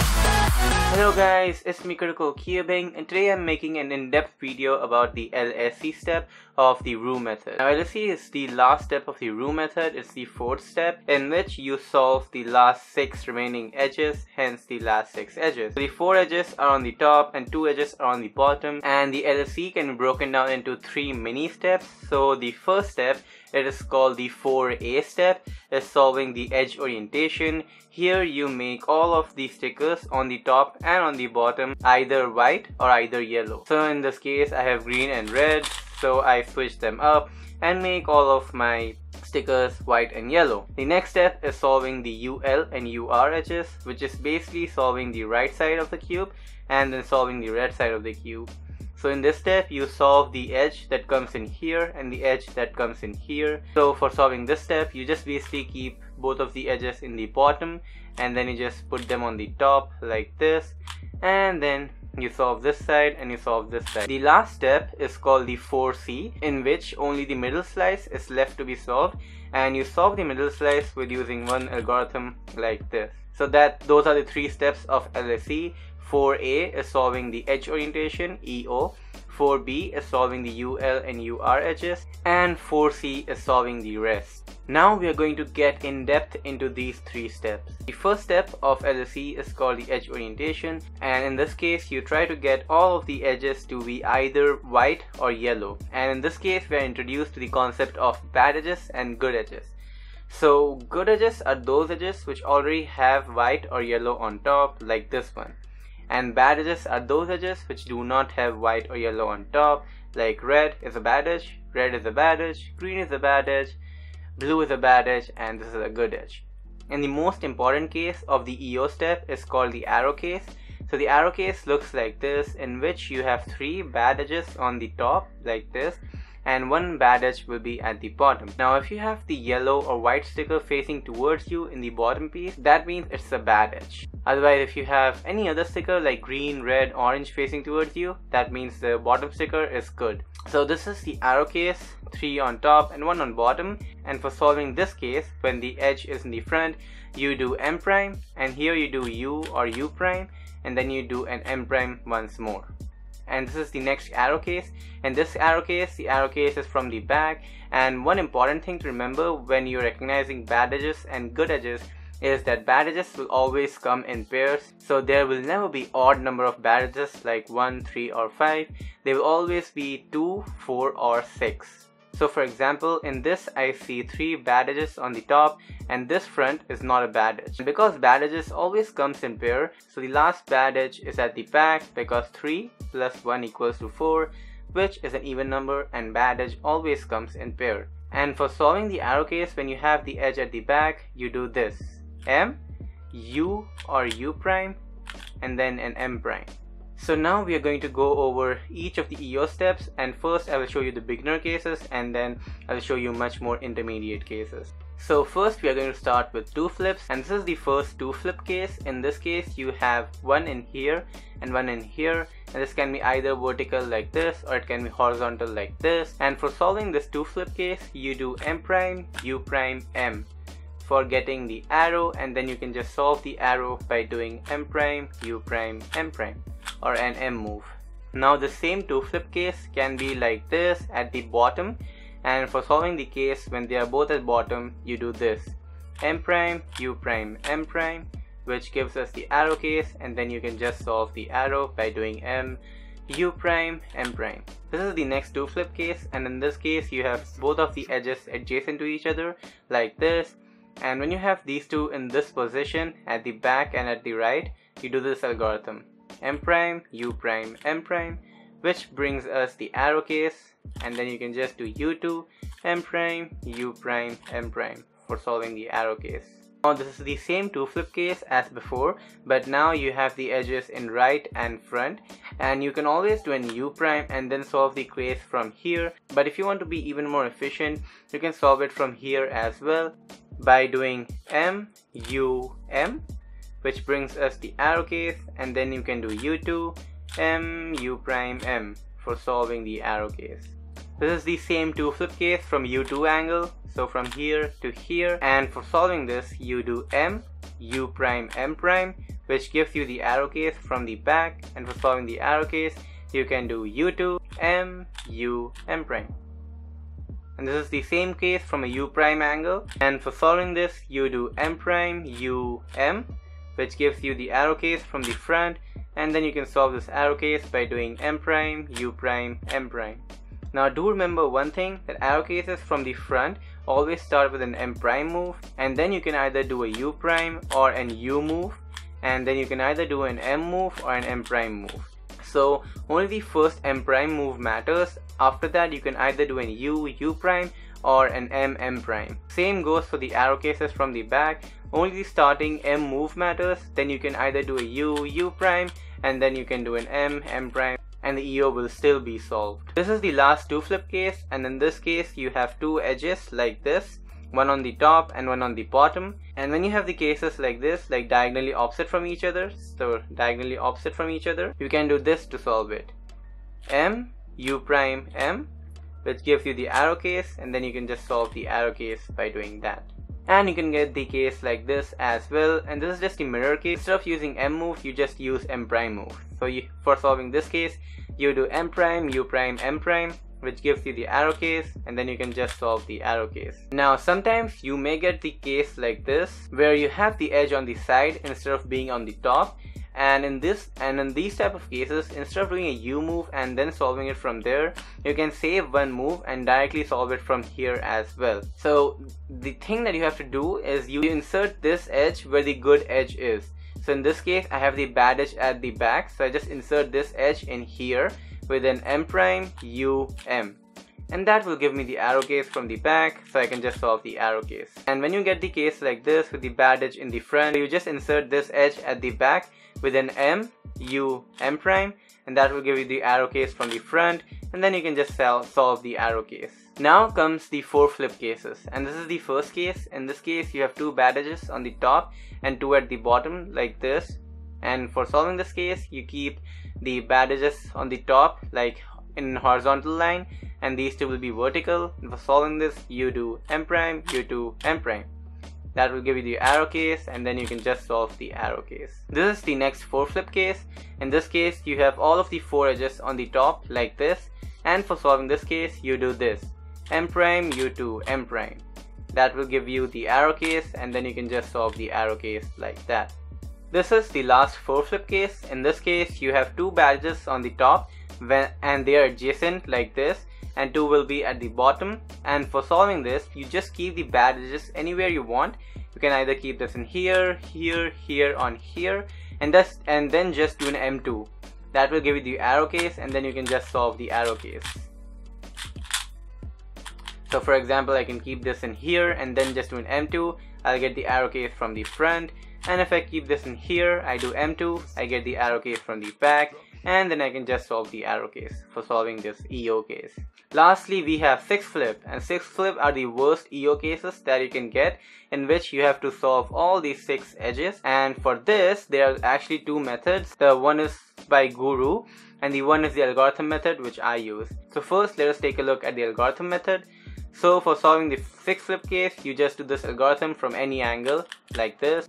Hello guys, it's me CriticalCubing, and today I'm making an in-depth video about the LSE step of the Roux method. Now LSE is the last step of the Roux method. It's the fourth step in which you solve the last 6 remaining edges, hence the last 6 edges. So the 4 edges are on the top and 2 edges are on the bottom, and the LSE can be broken down into 3 mini steps. So the first step, it is called the 4A step, is solving the edge orientation. Here you make all of the stickers on the top and on the bottom either white or either yellow. So in this case I have green and red, so I switch them up and make all of my stickers white and yellow. The next step is solving the UL and UR edges, which is basically solving the right side of the cube and then solving the red side of the cube. So in this step you solve the edge that comes in here and the edge that comes in here. So for solving this step you just basically keep both of the edges in the bottom and then you just put them on the top like this, and then you solve this side and you solve this side. The last step is called the 4C, in which only the middle slice is left to be solved, and you solve the middle slice with using one algorithm like this. So those are the 3 steps of LSE. 4A is solving the edge orientation EO, 4B is solving the UL and UR edges, and 4C is solving the rest. Now we are going to get in depth into these 3 steps. The first step of LSE is called the edge orientation, and in this case you try to get all of the edges to be either white or yellow, and in this case we are introduced to the concept of bad edges and good edges. So good edges are those edges which already have white or yellow on top, like this one. And bad edges are those edges which do not have white or yellow on top, like red is a bad edge, red is a bad edge, green is a bad edge, blue is a bad edge, and this is a good edge. And the most important case of the EO step is called the arrow case. So the arrow case looks like this, in which you have 3 bad edges on the top like this, and 1 bad edge will be at the bottom. Now if you have the yellow or white sticker facing towards you in the bottom piece, that means it's a bad edge. Otherwise, if you have any other sticker like green, red, orange facing towards you, that means the bottom sticker is good. So this is the arrow case, 3 on top and 1 on bottom, and for solving this case, when the edge is in the front, you do M prime, and here you do U or U prime, and then you do an M prime once more. And this is the next arrow case. In this arrow case, the arrow case is from the back, and one important thing to remember when you're recognizing bad edges and good edges is that bad edges will always come in pairs. So there will never be odd number of bad edges like 1, 3 or 5. They will always be 2, 4 or 6. So for example, in this I see 3 bad edges on the top, and this front is not a bad edge. And because bad edges always comes in pair, so the last bad edge is at the back, because 3 plus 1 equals to 4, which is an even number, and bad edge always comes in pair. And for solving the arrow case, when you have the edge at the back, you do this: M, U or U prime, and then an M prime. So now we are going to go over each of the EO steps, and first I will show you the beginner cases, and then I will show you much more intermediate cases. So first we are going to start with 2 flips, and this is the first 2 flip case. In this case you have 1 in here and 1 in here, and this can be either vertical like this or it can be horizontal like this. And for solving this 2 flip case, you do M prime, U prime, M for getting the arrow, and then you can just solve the arrow by doing M prime, U prime, M prime, or an M move. Now the same 2 flip case can be like this at the bottom, and for solving the case when they are both at bottom, you do this: M prime, U prime, M prime, which gives us the arrow case, and then you can just solve the arrow by doing M, U prime, M prime. This is the next 2 flip case, and in this case you have both of the edges adjacent to each other like this, and when you have these 2 in this position at the back and at the right, you do this algorithm: M prime, U prime, M prime, which brings us the arrow case, and then you can just do U2, M prime, U prime, M prime for solving the arrow case. Now this is the same 2 flip case as before, but now you have the edges in right and front, and you can always do an U prime and then solve the case from here. But if you want to be even more efficient, you can solve it from here as well by doing M, U, M, which brings us the arrow case, and then you can do U2, M, U prime, M for solving the arrow case. This is the same 2 flip case from U2 angle, so from here to here, and for solving this you do M, U prime, M prime, which gives you the arrow case from the back, and for solving the arrow case you can do u2 m u m prime. And this is the same case from a u prime angle, and for solving this you do m prime u m, which gives you the arrow case from the front, and then you can solve this arrow case by doing m prime u prime m prime. Now do remember one thing, that arrow cases from the front always start with an m prime move, and then you can either do a u prime or an u move, and then you can either do an m move or an m prime move. So only the first m prime move matters. After that you can either do an u prime or an m prime. Same goes for the arrow cases from the back. Only the starting m move matters. Then you can either do a u prime, and then you can do an m prime, and the EO will still be solved. This is the last two flip case, and in this case you have two edges like this, one on the top and one on the bottom. And when you have the cases like this, like diagonally opposite from each other, you can do this to solve it. M u prime m, which gives you the arrow case, and then you can just solve the arrow case by doing that. And you can get the case like this as well, and this is just the mirror case. Instead of using m move, you just use m prime move. So for solving this case, you do m prime u prime m prime, which gives you the arrow case, and then you can just solve the arrow case. Now sometimes you may get the case like this, where you have the edge on the side instead of being on the top, and in these type of cases, instead of doing a u move and then solving it from there, you can save one move and directly solve it from here as well. So the thing that you have to do is you insert this edge where the good edge is. So in this case I have the bad edge at the back, so I just insert this edge in here with an m prime u m, and that will give me the arrow case from the back, so I can just solve the arrow case. And when you get the case like this with the bad edge in the front, you just insert this edge at the back with an m u m prime, and that will give you the arrow case from the front, and then you can just solve the arrow case. Now comes the 4 flip cases, and this is the first case. In this case you have two bad edges on the top and two at the bottom like this, and for solving this case you keep the bad edges on the top like in horizontal line, and these two will be vertical. And for solving this you do m prime u2 m prime. That will give you the arrow case, and then you can just solve the arrow case. This is the next 4 flip case. In this case you have all of the 4 edges on the top like this, and for solving this case you do this m prime u2 m prime. That will give you the arrow case, and then you can just solve the arrow case like that. This is the last 4 flip case. In this case you have two bad edges on the top and they are adjacent like this, and two will be at the bottom. And for solving this you just keep the bad edges anywhere you want. You can either keep this in here, here, here, on here, and then just do an m2. That will give you the arrow case, and then you can just solve the arrow case. So for example, I can keep this in here and then just do an m2. I'll get the arrow case from the front, and if I keep this in here, I do m2, I get the arrow case from the back, and then I can just solve the arrow case for solving this EO case. Lastly, we have 6 flip, and 6 flip are the worst EO cases that you can get, in which you have to solve all these 6 edges. And for this there are actually 2 methods. The one is by Guru, and the one is the algorithm method, which I use. So first let us take a look at the algorithm method. So for solving the 6 flip case, you just do this algorithm from any angle like this,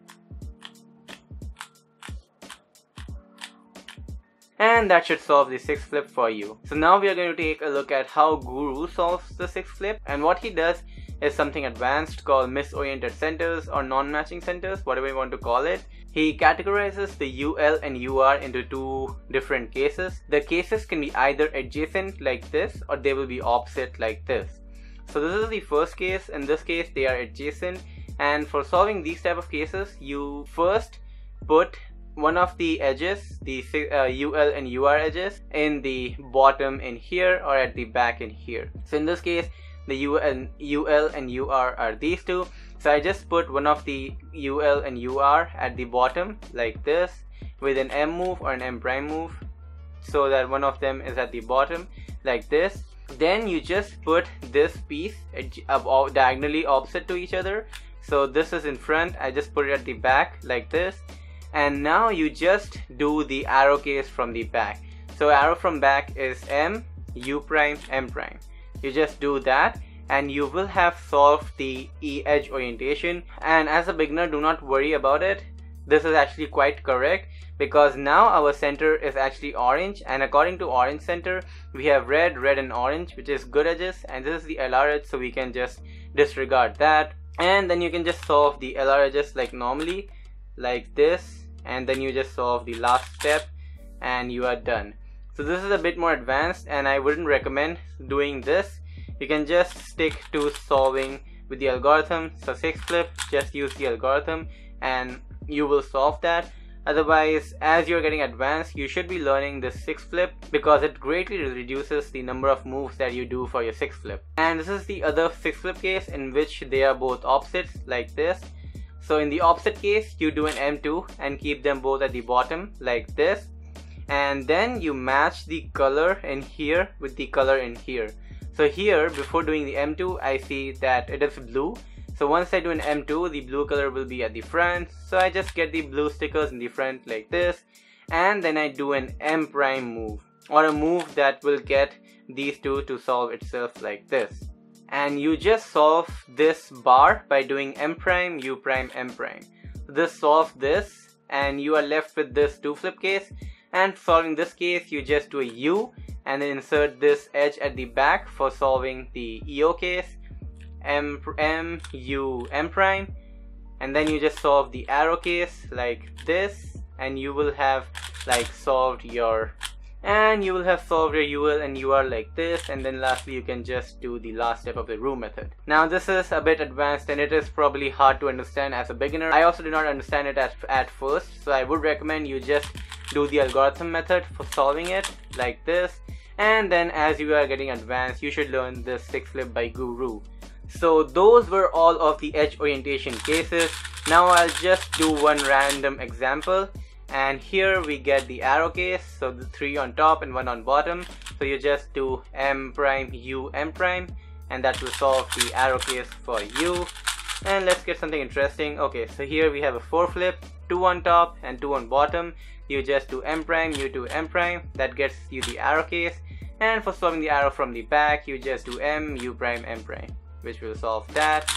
and that should solve the 6th flip for you. So now we are going to take a look at how Guru solves the 6th flip, and what he does is something advanced called misoriented centers or non-matching centers, whatever you want to call it. He categorizes the UL and UR into 2 different cases. The cases can be either adjacent like this, or they will be opposite like this. So this is the first case. In this case they are adjacent, and for solving these type of cases you first put one of the edges, the UL and UR edges, in the bottom in here or at the back in here. So in this case the UL and UR are these two, so I just put one of the UL and UR at the bottom like this with an M move or an M prime move, so that one of them is at the bottom like this. Then you just put this piece diagonally opposite to each other. So this is in front, I just put it at the back like this, and now you just do the arrow case from the back. So arrow from back is M, U prime, M prime. You just do that and you will have solved the edge orientation. And as a beginner, do not worry about it. this is actually quite correct, because now our center is actually orange, and according to orange center we have red, red and orange, which is good edges, and this is the LR edge, so we can just disregard that. And then you can just solve the LR edges like normally, like this, and then you just solve the last step and you are done. So this is a bit more advanced and I wouldn't recommend doing this. You can just stick to solving with the algorithm. So 6 flip, just use the algorithm and you will solve that. Otherwise, as you're getting advanced, you should be learning this 6 flip, because it greatly reduces the number of moves that you do for your 6 flip. And this is the other 6 flip case in which they are both opposites like this. So in the opposite case, you do an M2 and keep them both at the bottom like this, and then you match the color in here with the color in here. So here, before doing the M2, I see that it is blue. So once I do an M2, the blue color will be at the front. So I just get the blue stickers in the front like this. And then I do an M prime move, or a move that will get these two to solve itself like this. And you just solve this bar by doing M prime, U prime, M prime. So this solves this and you are left with this 2 flip case. And solving this case, you just do a U and then insert this edge at the back for solving the EO case. M, U, M prime, and then you just solve the arrow case like this, and you will have like solved your UL and UR like this, and then lastly you can just do the last step of the Roux method. Now this is a bit advanced and it is probably hard to understand as a beginner. I also did not understand it at first, so I would recommend you just do the algorithm method for solving it like this, and then as you are getting advanced you should learn this 6 flip by Roux. So those were all of the edge orientation cases. Now I'll just do one random example, and here we get the arrow case, so the 3 on top and 1 on bottom. So you just do M prime, U, M prime, and that will solve the arrow case for you. And let's get something interesting. Okay, so here we have a 4 flip, 2 on top and 2 on bottom. You just do M prime, U to M prime, that gets you the arrow case. And for solving the arrow from the back, you just do M, U prime, M prime, which will solve that.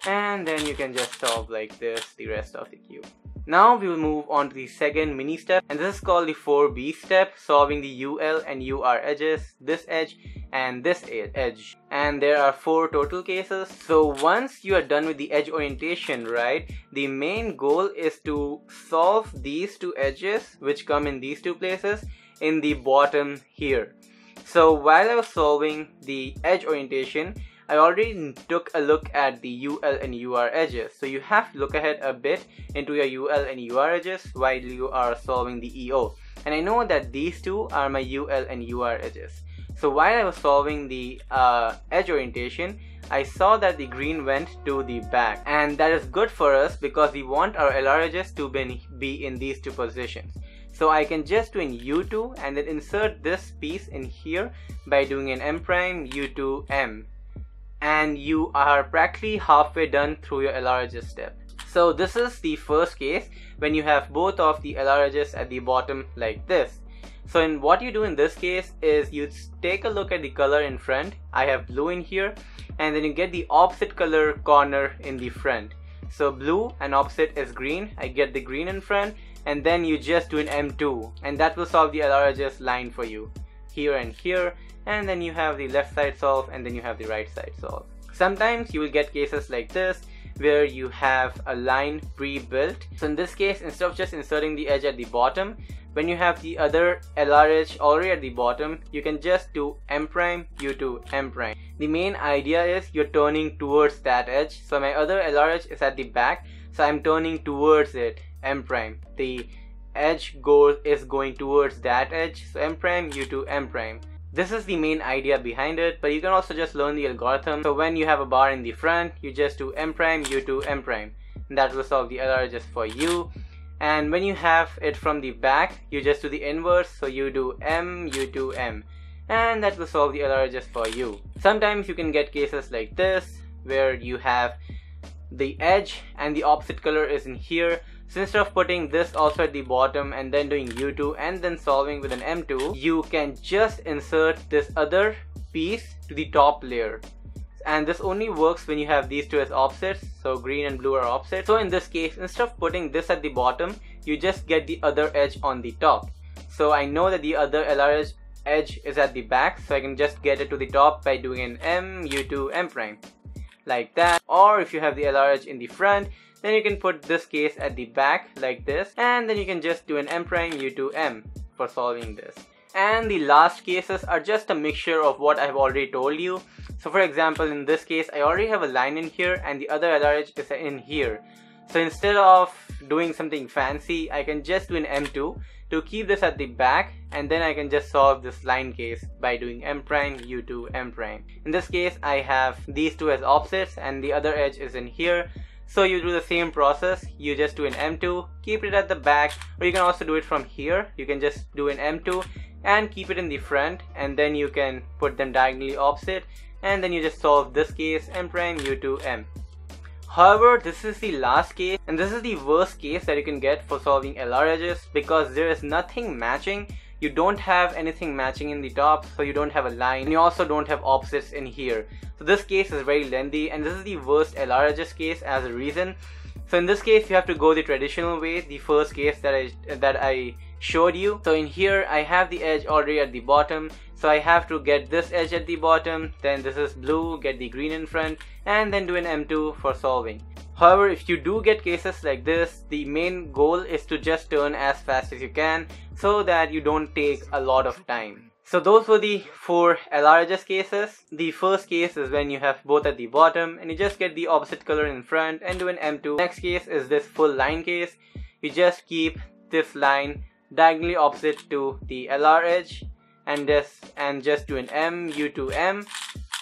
And then you can just solve like this the rest of the cube. Now we will move on to the second mini step, and this is called the 4B step, solving the UL and UR edges, this edge and this edge. And there are 4 total cases. So once you are done with the edge orientation, right, the main goal is to solve these 2 edges which come in these 2 places in the bottom here. So while I was solving the edge orientation, I already took a look at the UL and UR edges, so you have to look ahead a bit into your UL and UR edges while you are solving the EO. And I know that these 2 are my UL and UR edges. So while I was solving the edge orientation, I saw that the green went to the back, and that is good for us because we want our LR edges to be in these 2 positions. So I can just do an U2 and then insert this piece in here by doing an M prime, U2, M. And you are practically halfway done through your LR edges step. So this is the first case when you have both of the LR edges at the bottom like this. So in what you do in this case is you take a look at the color in front. I have blue in here, and then you get the opposite color corner in the front. So blue and opposite is green. I get the green in front, and then you just do an M2 and that will solve the LR edges line for you here and here. And then you have the left side solve, and then you have the right side solve. Sometimes you will get cases like this where you have a line pre-built. So in this case, instead of just inserting the edge at the bottom, when you have the other LR edge already at the bottom, you can just do M prime, U2, M prime. The main idea is you're turning towards that edge. So my other LR edge is at the back, so I'm turning towards it, M prime. The edge is going towards that edge, so M prime, U2, M prime. This is the main idea behind it, but you can also just learn the algorithm. So when you have a bar in the front, you just do M prime, U2, M prime. And that will solve the LR edges for you. And when you have it from the back, you just do the inverse. So you do M, U2, M. And that will solve the LR edges for you. Sometimes you can get cases like this, where you have the edge and the opposite color is in here. So instead of putting this also at the bottom and then doing U2 and then solving with an M2, you can just insert this other piece to the top layer. and this only works when you have these two as offsets, so green and blue are offset. So in this case, instead of putting this at the bottom, you just get the other edge on the top. So I know that the other LR edge is at the back, so I can just get it to the top by doing an M, U2, M prime, like that. Or if you have the LR edge in the front, then you can put this case at the back like this, and then you can just do an M prime, U2, M for solving this. And the last cases are just a mixture of what I've already told you. So for example, in this case, I already have a line in here and the other LR edge is in here. So instead of doing something fancy, I can just do an M2 to keep this at the back, and then I can just solve this line case by doing M prime, U2, M prime. In this case, I have these two as offsets and the other edge is in here. So you do the same process, you just do an M2, keep it at the back, or you can also do it from here. You can just do an M2 and keep it in the front, and then you can put them diagonally opposite, and then you just solve this case, M prime, U2, M. However, this is the last case, and this is the worst case that you can get for solving LR edges, because there is nothing matching. You don't have anything matching in the top, so you don't have a line, and you also don't have opposites in here. So this case is very lengthy, and this is the worst LR edges case as a reason. So in this case, you have to go the traditional way, the first case that I showed you. So in here, I have the edge already at the bottom, so I have to get this edge at the bottom, then this is blue, get the green in front, and then do an M2 for solving. However, if you do get cases like this, the main goal is to just turn as fast as you can so that you don't take a lot of time. So those were the 4 LR edges cases. The first case is when you have both at the bottom and you just get the opposite color in front and do an M2. Next case is this full line case. You just keep this line diagonally opposite to the LR edge and just do an M, U2, M,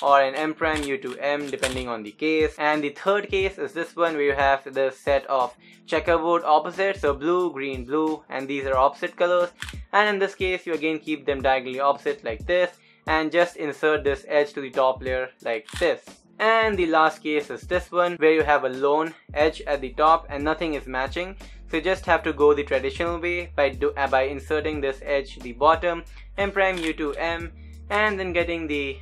or an M prime, U2, M depending on the case. And the third case is this one where you have the set of checkerboard opposites, so blue, green, blue, and these are opposite colors. And in this case, you again keep them diagonally opposite like this and just insert this edge to the top layer like this. And the last case is this one where you have a lone edge at the top and nothing is matching. So you just have to go the traditional way by inserting this edge to the bottom, M prime, U2, M, and then getting the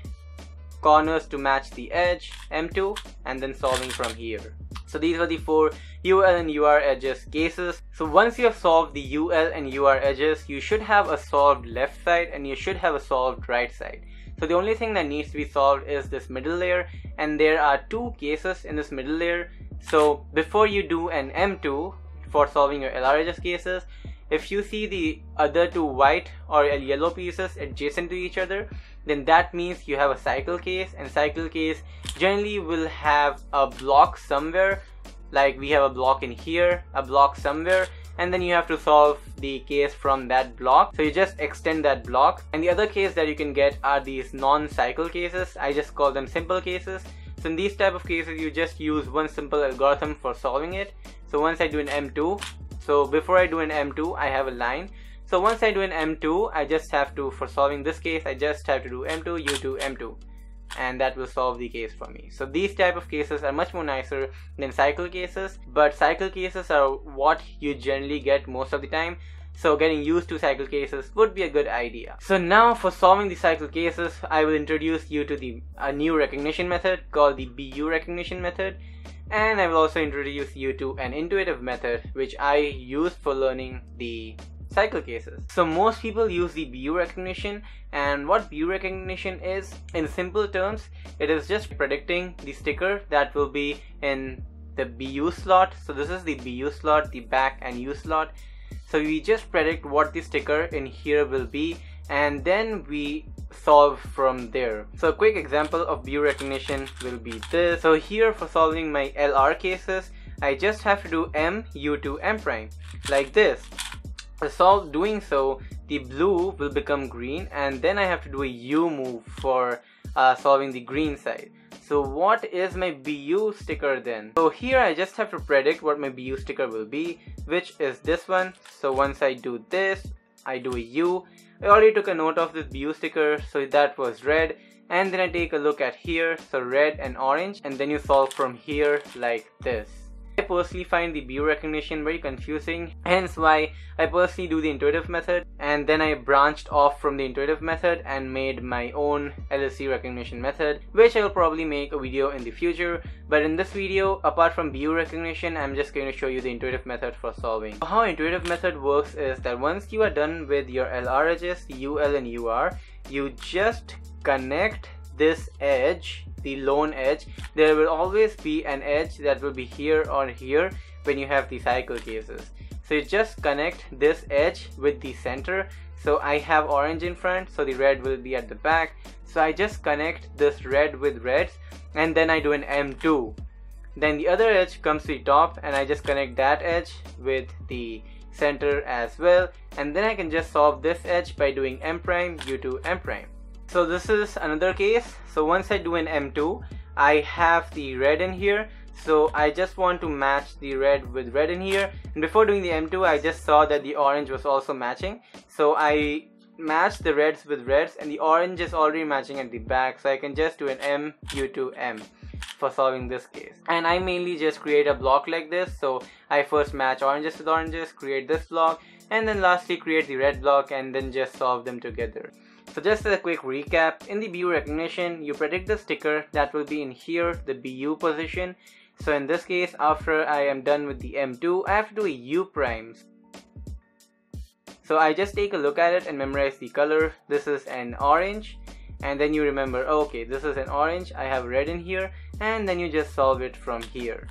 corners to match the edge, M2, and then solving from here. So these were the 4 UL and UR edges cases. So once you have solved the UL and UR edges, you should have a solved left side and you should have a solved right side. So the only thing that needs to be solved is this middle layer, and there are 2 cases in this middle layer. So before you do an M2 for solving your LR edges cases, if you see the other 2 white or yellow pieces adjacent to each other, then that means you have a cycle case, and cycle case generally will have a block somewhere, like we have a block in here, a block somewhere, and then you have to solve the case from that block. So you just extend that block. And the other case that you can get are these non-cycle cases. I just call them simple cases. So in these type of cases, you just use one simple algorithm for solving it. So once I do an M2, so before I do an M2, I have a line. So once I do an M2, I just have to, for solving this case, I just have to do M2, U2, M2. And that will solve the case for me. So these type of cases are much more nicer than cycle cases, but cycle cases are what you generally get most of the time. So getting used to cycle cases would be a good idea. So now for solving the cycle cases, I will introduce you to a new recognition method called the BU recognition method. And I will also introduce you to an intuitive method which I use for learning the cycle cases. So most people use the BU recognition, and what BU recognition is, in simple terms, it is just predicting the sticker that will be in the BU slot. So this is the BU slot, the back and U slot. So we just predict what the sticker in here will be, and then we solve from there. So a quick example of BU recognition will be this. So here for solving my LR cases, I just have to do M, U2, M prime like this. So doing so, the blue will become green, and then I have to do a U move for solving the green side. So what is my BU sticker then? So here I just have to predict what my BU sticker will be, which is this one. So once I do this, I do a U. I already took a note of this BU sticker, so that was red. And then I take a look at here, so red and orange, and then you solve from here like this. I personally find the view recognition very confusing, hence why I personally do the intuitive method, and then I branched off from the intuitive method and made my own LSE recognition method, which I will probably make a video in the future. But in this video, apart from view recognition, I'm just going to show you the intuitive method for solving. How intuitive method works is that once you are done with your LR edges, the UL and UR, you just connect this edge, the lone edge. There will always be an edge that will be here or here when you have the cycle cases. So you just connect this edge with the center. So I have orange in front, so the red will be at the back. So I just connect this red with reds, and then I do an M2. Then the other edge comes to the top, and I just connect that edge with the center as well. And then I can just solve this edge by doing M prime, U2, M prime. So this is another case. So once I do an M2, I have the red in here, so I just want to match the red with red in here. And before doing the M2, I just saw that the orange was also matching, so I matched the reds with reds, and the orange is already matching at the back, so I can just do an M, U2, M for solving this case. And I mainly just create a block like this. So I first match oranges with oranges, create this block, and then lastly create the red block, and then just solve them together. So just as a quick recap, in the BU recognition, you predict the sticker that will be in here, the BU position. So in this case, after I am done with the M2, I have to do a U primes. So I just take a look at it and memorize the color. This is an orange, and then you remember, oh, okay, this is an orange, I have red in here, and then you just solve it from here,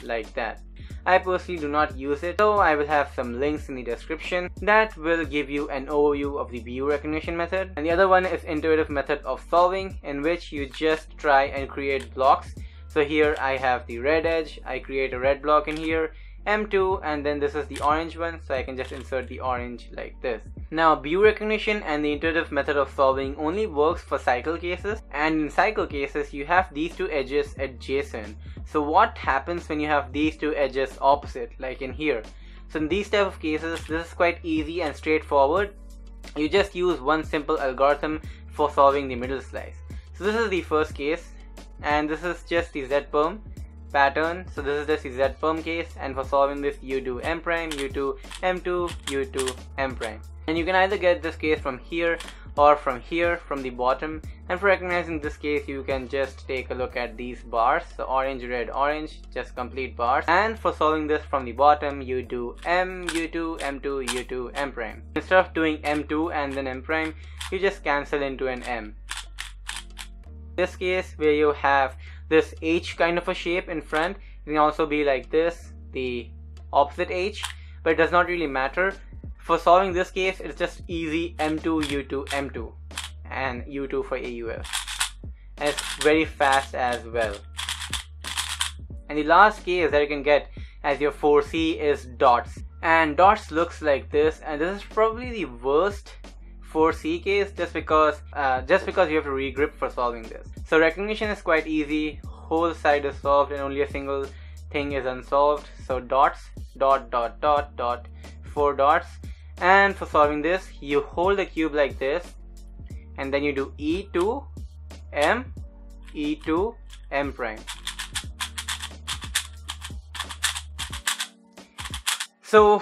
like that. I personally do not use it, so I will have some links in the description that will give you an overview of the view recognition method. And the other one is intuitive method of solving, in which you just try and create blocks. So here I have the red edge, I create a red block in here, M2, and then this is the orange one, so I can just insert the orange like this. Now view recognition and the intuitive method of solving only works for cycle cases, and in cycle cases you have these two edges adjacent. So what happens when you have these two edges opposite, like in here? So in these type of cases, this is quite easy and straightforward. You just use one simple algorithm for solving the middle slice. So this is the first case, and this is just the Z-perm pattern. So this is just the Z-perm case, and for solving this you do M prime, U2, M2, U2, M prime. And you can either get this case from here or from here, from the bottom. And for recognizing this case, you can just take a look at these bars. So orange, red, orange, just complete bars. And for solving this from the bottom, you do M, U2, M2, U2, M prime. Instead of doing M2 and then M prime, you just cancel into an M. This case where you have this H kind of a shape in front, it can also be like this, the opposite H, but it does not really matter. For solving this case, it's just easy M2, U2, M2, and U2 for AUF. And it's very fast as well. And the last case that you can get as your 4C is dots. And dots looks like this, and this is probably the worst 4C case just because you have to regrip for solving this. So recognition is quite easy, whole side is solved and only a single thing is unsolved. So dots, dot, dot, dot, dot, 4 dots. And for solving this, you hold the cube like this, and then you do E2, M, E2, M prime. So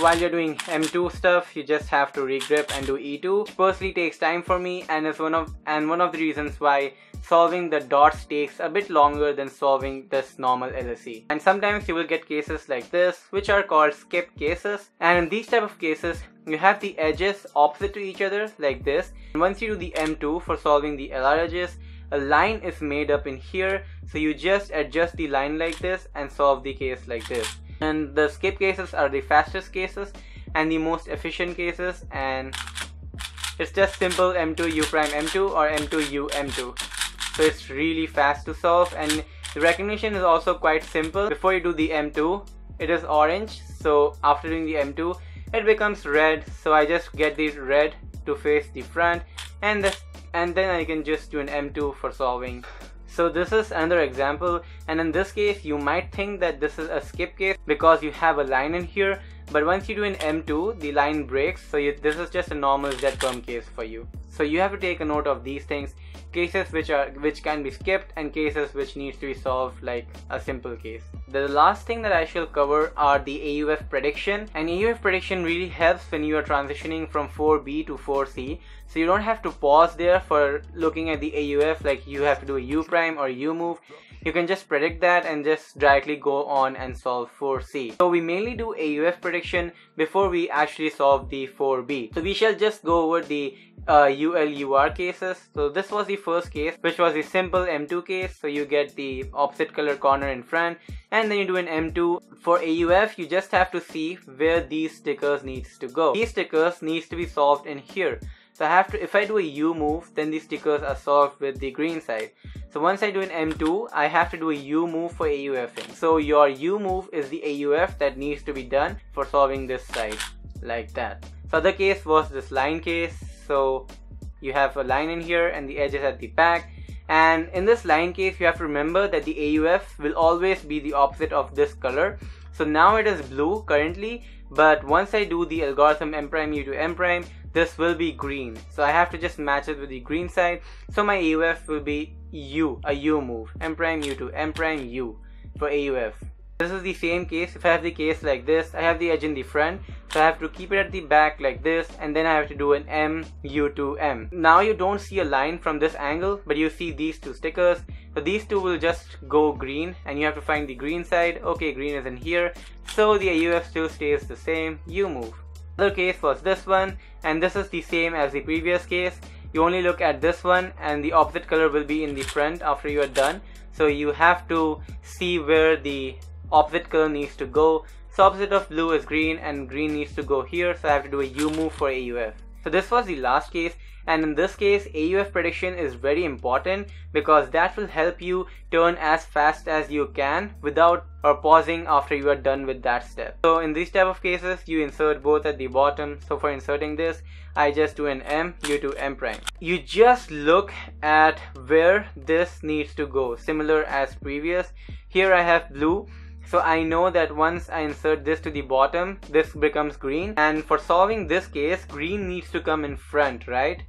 while you're doing M2 stuff, you just have to regrip and do E2, which personally takes time for me, and is one of the reasons why solving the dots takes a bit longer than solving this normal LSE. And sometimes you will get cases like this, which are called skip cases. And in these type of cases, you have the edges opposite to each other like this. And once you do the M2 for solving the LR edges, a line is made up in here. So you just adjust the line like this and solve the case like this. And the skip cases are the fastest cases and the most efficient cases. And it's just simple M2 U prime M2 or M2 U M2. So it's really fast to solve, and the recognition is also quite simple. Before you do the M2, it is orange, so after doing the M2, it becomes red. So I just get the red to face the front, and then I can just do an M2 for solving. So this is another example, and in this case you might think that this is a skip case because you have a line in here, but once you do an M2, the line breaks, so this is just a normal Z-perm case for you. So you have to take a note of these things, cases which can be skipped and cases which needs to be solved like a simple case. The last thing that I shall cover are the AUF prediction, and AUF prediction really helps when you are transitioning from 4B to 4C. So you don't have to pause there for looking at the AUF like you have to do a U prime or U move. You can just predict that and just directly go on and solve 4C. So we mainly do AUF prediction before we actually solve the 4B. So we shall just go over the UL-UR cases. So this was the first case, which was the simple M2 case. So you get the opposite color corner in front and then you do an M2. For AUF, you just have to see where these stickers needs to go. These stickers needs to be solved in here. So if I do a U move, then these stickers are solved with the green side. So once I do an M2, I have to do a U move for AUFing. So your U move is the AUF that needs to be done for solving this side, like that. So other case was this line case. So you have a line in here and the edge is at the back. And in this line case, you have to remember that the AUF will always be the opposite of this color. So now it is blue currently, but once I do the algorithm M prime U to M prime, this will be green. So I have to just match it with the green side. So my AUF will be U, a U move, M prime U to M prime U for AUF. This is the same case. If I have the case like this, I have the edge in the front, so I have to keep it at the back like this, and then I have to do an M, U to M. Now you don't see a line from this angle, but you see these two stickers. So these two will just go green, and you have to find the green side. Okay, green is in here, so the AUF still stays the same, U move. Other case was this one, and this is the same as the previous case. You only look at this one and the opposite color will be in the front after you are done. So you have to see where the opposite color needs to go. So opposite of blue is green and green needs to go here. So I have to do a U move for AUF. So this was the last case, and in this case AUF prediction is very important because that will help you turn as fast as you can without pausing after you are done with that step. So in these type of cases you insert both at the bottom. So for inserting this, I just do an M, U to M prime. You just look at where this needs to go, similar as previous. Here I have blue. So I know that once I insert this to the bottom, this becomes green. And for solving this case, green needs to come in front, right?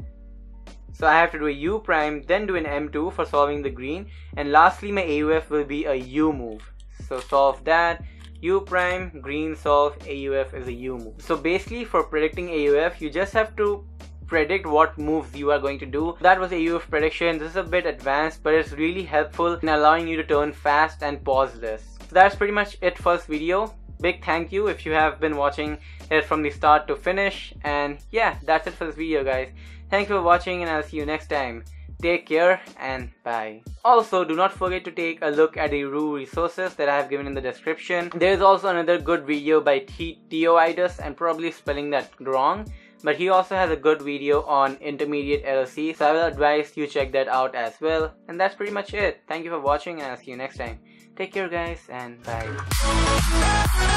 So I have to do a U prime, then do an M2 for solving the green. And lastly, my AUF will be a U move. So solve that, U prime, green solve, AUF is a U move. So basically for predicting AUF, you just have to predict what moves you are going to do. That was AUF prediction. This is a bit advanced, but it's really helpful in allowing you to turn fast and pause less. So that's pretty much it for this video. Big thank you if you have been watching it from the start to finish. And yeah, that's it for this video, guys. Thank you for watching, and I'll see you next time. Take care and bye. Also, do not forget to take a look at the Roux Resources that I have given in the description. There is also another good video by Teoidus, and probably spelling that wrong, but he also has a good video on intermediate LSE, so I will advise you check that out as well. And that's pretty much it. Thank you for watching, and I'll see you next time. Take care, guys, and bye.